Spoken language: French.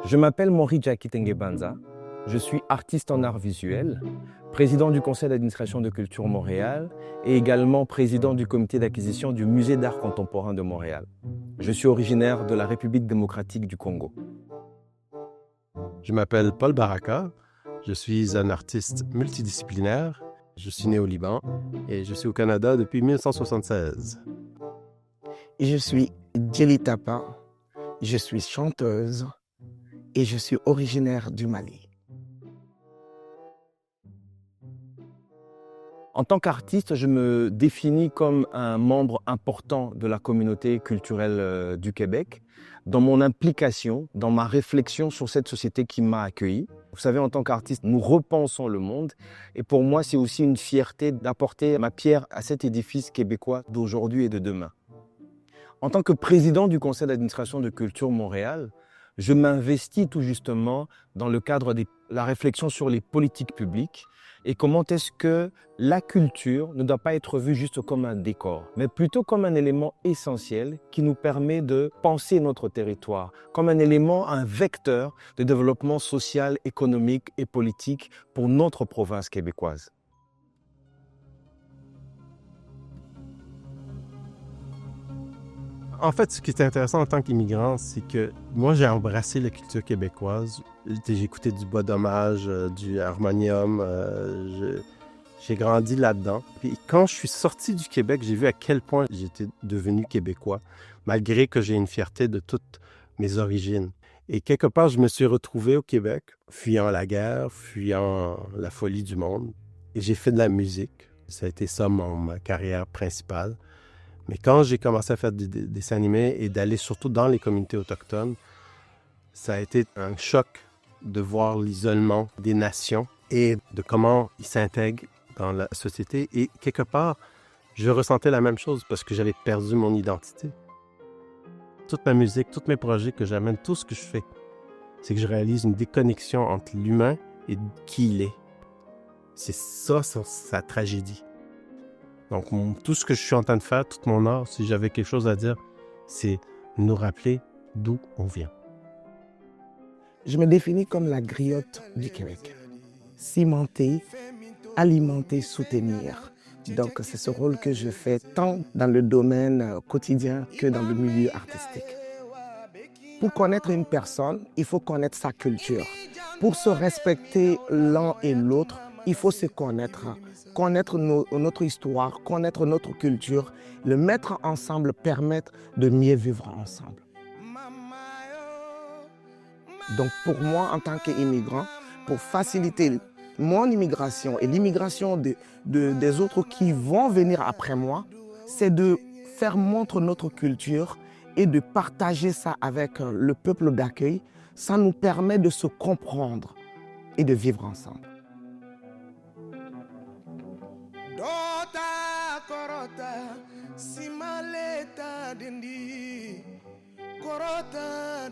Je m'appelle Maury Jackie Tengebanza. Je suis artiste en art visuel, président du conseil d'administration de Culture Montréal et également président du comité d'acquisition du Musée d'art contemporain de Montréal. Je suis originaire de la République démocratique du Congo. Je m'appelle Paul Baraka. Je suis un artiste multidisciplinaire. Je suis né au Liban et je suis au Canada depuis 1976. Je suis Djeli Tapa. Je suis chanteuse et je suis originaire du Mali. En tant qu'artiste, je me définis comme un membre important de la communauté culturelle du Québec, dans mon implication, dans ma réflexion sur cette société qui m'a accueilli. Vous savez, en tant qu'artiste, nous repensons le monde et pour moi, c'est aussi une fierté d'apporter ma pierre à cet édifice québécois d'aujourd'hui et de demain. En tant que président du conseil d'administration de Culture Montréal, je m'investis tout justement dans le cadre de la réflexion sur les politiques publiques et comment est-ce que la culture ne doit pas être vue juste comme un décor, mais plutôt comme un élément essentiel qui nous permet de penser notre territoire, comme un élément, un vecteur de développement social, économique et politique pour notre province québécoise. En fait, ce qui est intéressant en tant qu'immigrant, c'est que moi, j'ai embrassé la culture québécoise. J'ai écouté du Bois Dommage, du harmonium. J'ai grandi là-dedans. Puis quand je suis sorti du Québec, j'ai vu à quel point j'étais devenu québécois, malgré que j'ai une fierté de toutes mes origines. Et quelque part, je me suis retrouvé au Québec, fuyant la guerre, fuyant la folie du monde. Et j'ai fait de la musique. Ça a été ça ma carrière principale. Mais quand j'ai commencé à faire des dessins animés et d'aller surtout dans les communautés autochtones, ça a été un choc de voir l'isolement des nations et de comment ils s'intègrent dans la société. Et quelque part, je ressentais la même chose parce que j'avais perdu mon identité. Toute ma musique, tous mes projets que j'amène, tout ce que je fais, c'est que je réalise une déconnexion entre l'humain et qui il est. C'est ça, sa tragédie. Donc, tout ce que je suis en train de faire, tout mon art, si j'avais quelque chose à dire, c'est nous rappeler d'où on vient. Je me définis comme la griotte du Québec. Cimenter, alimenter, soutenir. Donc, c'est ce rôle que je fais tant dans le domaine quotidien que dans le milieu artistique. Pour connaître une personne, il faut connaître sa culture. Pour se respecter l'un et l'autre, il faut se connaître. Connaître notre histoire, connaître notre culture, le mettre ensemble permet de mieux vivre ensemble. Donc pour moi, en tant qu'immigrant, pour faciliter mon immigration et l'immigration des autres qui vont venir après moi, c'est de faire montre notre culture et de partager ça avec le peuple d'accueil. Ça nous permet de se comprendre et de vivre ensemble. Dota korota simaleta dendi korota